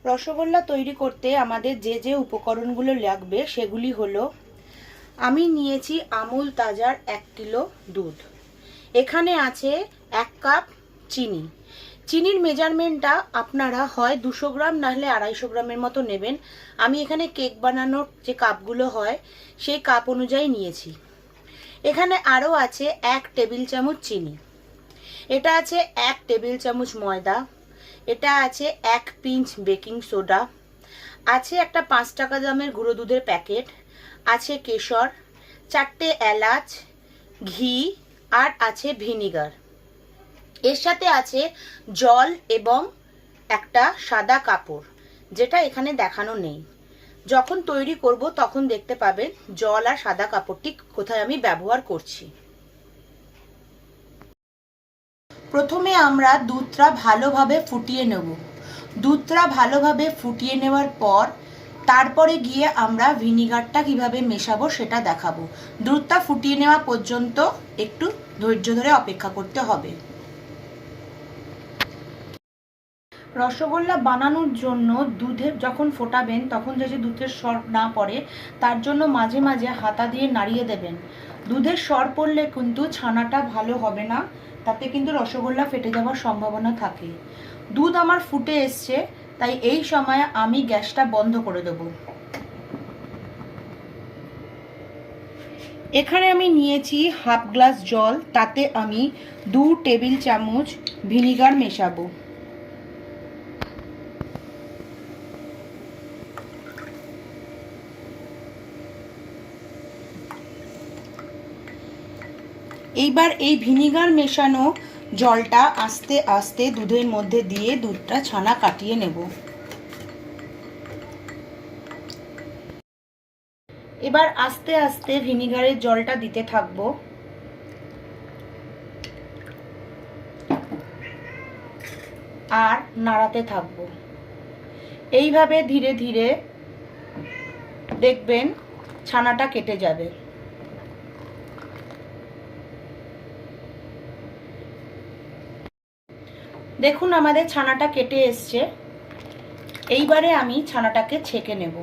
রসগোল্লা তৈরি করতে আমাদের যে যে উপকরণগুলো লাগবে সেগুলি হলো, আমি নিয়েছি আমুল তাজার 1 কিলো দুধ। এখানে আছে 1 কাপ চিনি। চিনির মেজারমেন্টটা আপনারা হয় 200 গ্রাম নাহলে 250 গ্রামের মতো নেবেন। আমি এখানে কেক বানানোর যে কাপগুলো হয় সেই কাপ অনুযায়ী নিয়েছি। এখানে আরও আছে 1 টেবিল চামচ চিনি, এটা আছে 1 টেবিল চামচ ময়দা, এটা আছে 1 পিঞ্চ বেকিং সোডা, আছে একটা 5 টাকা দামের গুঁড়ো দুধের প্যাকেট, আছে কেশর, 4টে এলাচ, ঘি আর আছে ভিনিগার। এর সাথে আছে জল এবং একটা সাদা কাপড়, যেটা এখানে দেখানো নেই। যখন তৈরি করব তখন দেখতে পাবেন জল আর সাদা কাপড়টি কোথায় আমি ব্যবহার করছি। প্রথমে আমরা দুধটা ভালোভাবে ফুটিয়ে নেব। দুধটা ভালোভাবে ফুটিয়ে নেওয়ার পর তারপরে গিয়ে আমরা ভিনিগারটা কিভাবে মেশাবো সেটা দেখাবো। দুধটা ফুটিয়ে নেওয়া পর্যন্ত একটু ধৈর্য ধরে অপেক্ষা করতে হবে। রসগোল্লা বানানোর জন্য দুধে যখন ফোটাবেন তখন যাতে দুধের সর না পড়ে তার জন্য মাঝে মাঝে হাতা দিয়ে নাড়িয়ে দেবেন। দুধের সর পড়লে কিন্তু ছানাটা ভালো হবে না, তাতে কিন্তু রসগোল্লা ফেটে যাওয়ার সম্ভাবনা থাকে। দুধ আমার ফুটে এসছে, তাই এই সময় আমি গ্যাসটা বন্ধ করে দেব। এখানে আমি নিয়েছি হাফ গ্লাস জল, তাতে আমি 2 টেবিল চামচ ভিনিগার মেশাবো। এইবার এই ভিনিগার মেশানো জলটা আস্তে আস্তে দুধের মধ্যে দিয়ে দুধটা ছানা কাটিয়ে নেব। এবার আস্তে আস্তে ভিনিগারের জলটা দিতে থাকবো। আর নাড়াতে থাকবো। এইভাবে ধীরে ধীরে দেখবেন ছানাটা কেটে যাবে। দেখুন আমাদের ছানাটা কেটে এসছে। এইবারে আমি ছানাটাকে ছেঁকে নেব।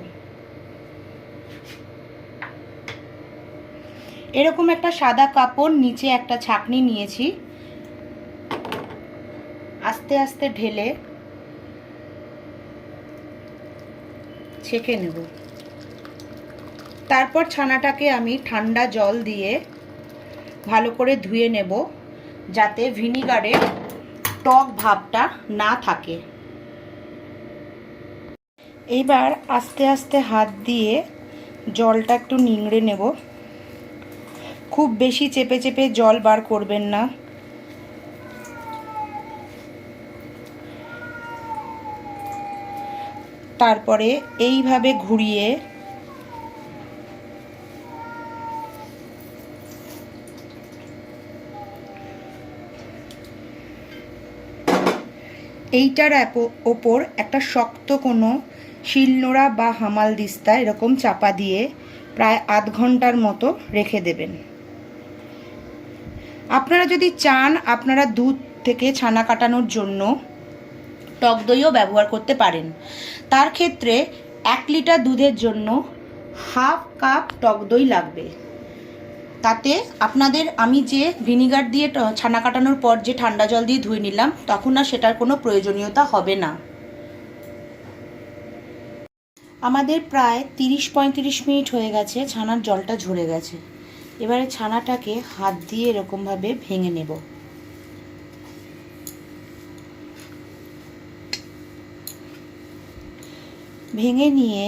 এরকম একটা সাদা কাপড়, নিচে একটা ছাঁকনি নিয়েছি। আস্তে আস্তে ঢেলে ছেঁকে নেব। তারপর ছানাটাকে আমি ঠান্ডা জল দিয়ে ভালো করে ধুয়ে নেব, যাতে ভিনিগারের টক ভাবটা না থাকে। এইবার আস্তে আস্তে হাত দিয়ে জলটা একটু নিংড়ে নেব। খুব বেশি চেপে চেপে জল বার করবেন না। তারপরে এইভাবে ঘুরিয়ে এইটার ওপর একটা শক্ত কোনো শিলনোড়া বা হামাল দিস্তা এরকম চাপা দিয়ে প্রায় আধ ঘন্টার মতো রেখে দেবেন। আপনারা যদি চান আপনারা দুধ থেকে ছানা কাটানোর জন্য টক দইও ব্যবহার করতে পারেন। তার ক্ষেত্রে 1 লিটার দুধের জন্য হাফ কাপ টক দই লাগবে। তাতে আপনাদের আমি যে ভিনিগার দিয়ে ছানা কাটানোর পর যে ঠান্ডা জল দিয়ে ধুয়ে নিলাম, তখন আর সেটার কোনো প্রয়োজনীয়তা হবে না। আমাদের প্রায় 30-35 মিনিট হয়ে গেছে, ছানার জলটা ঝরে গেছে। এবারে ছানাটাকে হাত দিয়ে এরকমভাবে ভেঙে নেব। ভেঙে নিয়ে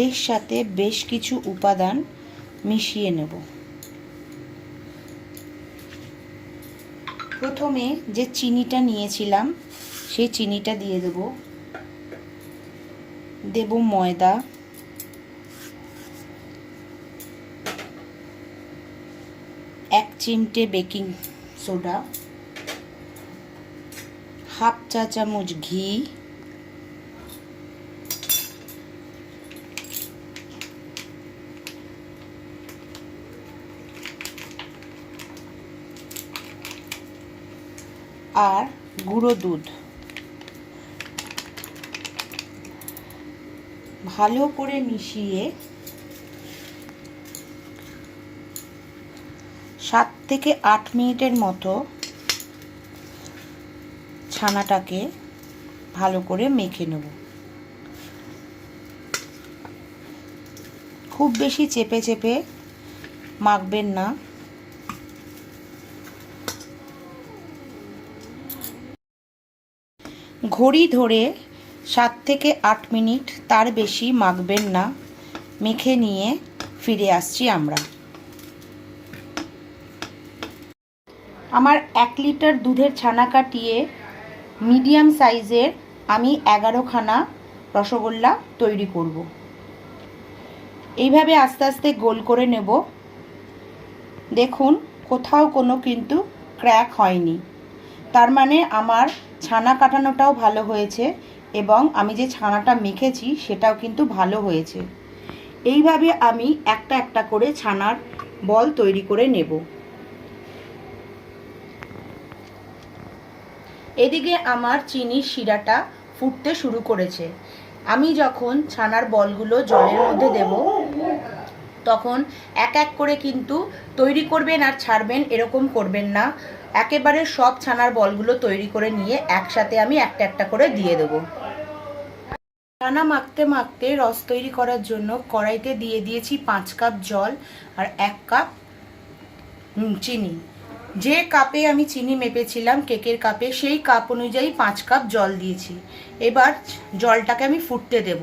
এর সাথে বেশ কিছু উপাদান মিশিয়ে নেব। প্রথমে যে চিনিটা নিয়েছিলাম সেই চিনিটা দিয়ে দেব। দেব ময়দা, 1 চিমটে বেকিং সোডা, হাফ চা চামচ ঘি, আর গুঁড়ো দুধ। ভালো করে মিশিয়ে 7 থেকে 8 মিনিটের মতো ছানাটাকে ভালো করে মেখে নেব। খুব বেশি চেপে চেপে মাখবেন না। ঘড়ি ধরে 7 থেকে 8 মিনিট, তার বেশি মাখবেন না। মেখে নিয়ে ফিরে আসছি আমরা। আমার 1 লিটার দুধের ছানা কাটিয়ে মিডিয়াম সাইজের আমি 11খানা রসগোল্লা তৈরি করব। এইভাবে আস্তে আস্তে গোল করে নেব। দেখুন কোথাও কোনো কিন্তু ক্র্যাক হয়নি, তার মানে আমার ছানা কাটানোটাও ভালো হয়েছে এবং আমি যে ছানাটা মেখেছি সেটাও কিন্তু ভালো হয়েছে। এইভাবে আমি একটা একটা করে ছানার বল তৈরি করে নেব। এদিকে আমার চিনির শিরাটা ফুটতে শুরু করেছে। আমি যখন ছানার বলগুলো জলের মধ্যে দেব তখন এক এক করে কিন্তু তৈরি করবেন আর ছাড়বেন, এরকম করবেন না। একেবারে সব ছানার বলগুলো তৈরি করে নিয়ে একসাথে আমি একটা একটা করে দিয়ে দেব। ছানা মাখতে মাখতে রস তৈরি করার জন্য কড়াইতে দিয়ে দিয়েছি 5 কাপ জল আর 1 কাপ চিনি। যে কাপে আমি চিনি মেপেছিলাম কেকের কাপে, সেই কাপ অনুযায়ী 5 কাপ জল দিয়েছি। এবার জলটাকে আমি ফুটতে দেব।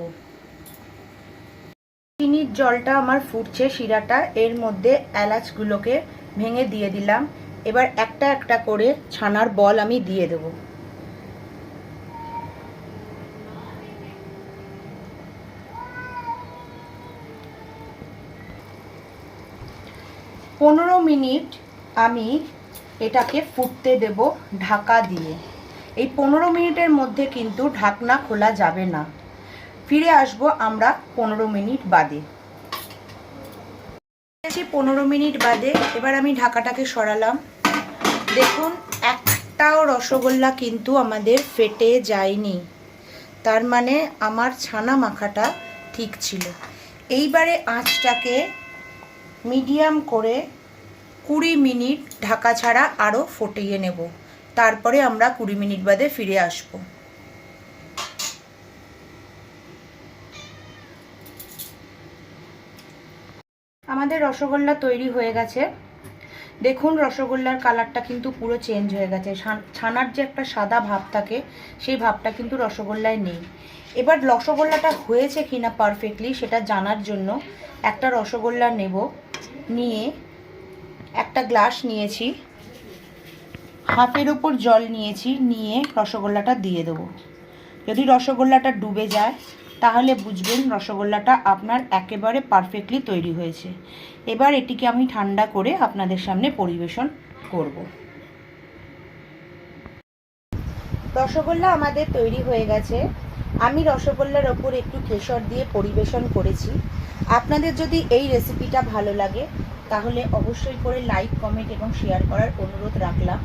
চিনির জলটা আমার ফুটছে, শিরাটা, এর মধ্যে এলাচগুলোকে ভেঙে দিয়ে দিলাম। এবার একটা একটা করে ছানার বল আমি দিয়ে দেব। পনেরো মিনিট আমি এটাকে ফুটতে দেব ঢাকা দিয়ে। এই 15 মিনিটের মধ্যে কিন্তু ঢাকনা খোলা যাবে না। ফিরে আসব আমরা 15 মিনিট বাদে। 15 মিনিট বাদে এবার আমি ঢাকাটাকে সরালাম। দেখুন একটাও রসগোল্লা কিন্তু আমাদের ফেটে যায়নি, তার মানে আমার ছানা মাখাটা ঠিক ছিল। এইবারে আঁচটাকে মিডিয়াম করে 20 মিনিট ঢাকা ছাড়া আরও ফুটিয়ে নেব। তারপরে আমরা 20 মিনিট বাদে ফিরে আসব। আমাদের রসগোল্লা তৈরি হয়ে গেছে। দেখুন রসগোল্লার কালারটা কিন্তু পুরো চেঞ্জ হয়ে গেছে। ছানার যে একটা সাদা ভাব থাকে সেই ভাবটা কিন্তু রসগোল্লায় নেই। এবার রসগোল্লাটা হয়েছে কিনা পারফেক্টলি সেটা জানার জন্য একটা রসগোল্লা নেব, নিয়ে একটা গ্লাস নিয়েছি, হাফের ওপর জল নিয়েছি, নিয়ে রসগোল্লাটা দিয়ে দেবো। যদি রসগোল্লাটা ডুবে যায় তাহলে বুঝবেন রসগোল্লাটা আপনার একেবারে পারফেক্টলি তৈরি হয়েছে। এবার এটিকে আমি ঠান্ডা করে আপনাদের সামনে পরিবেশন করব। রসগোল্লা আমাদের তৈরি হয়ে গেছে। আমি রসগোল্লার ওপর একটু কেশর দিয়ে পরিবেশন করেছি। আপনাদের যদি এই রেসিপিটা ভালো লাগে তাহলে অবশ্যই করে লাইক, কমেন্ট এবং শেয়ার করার অনুরোধ রাখলাম।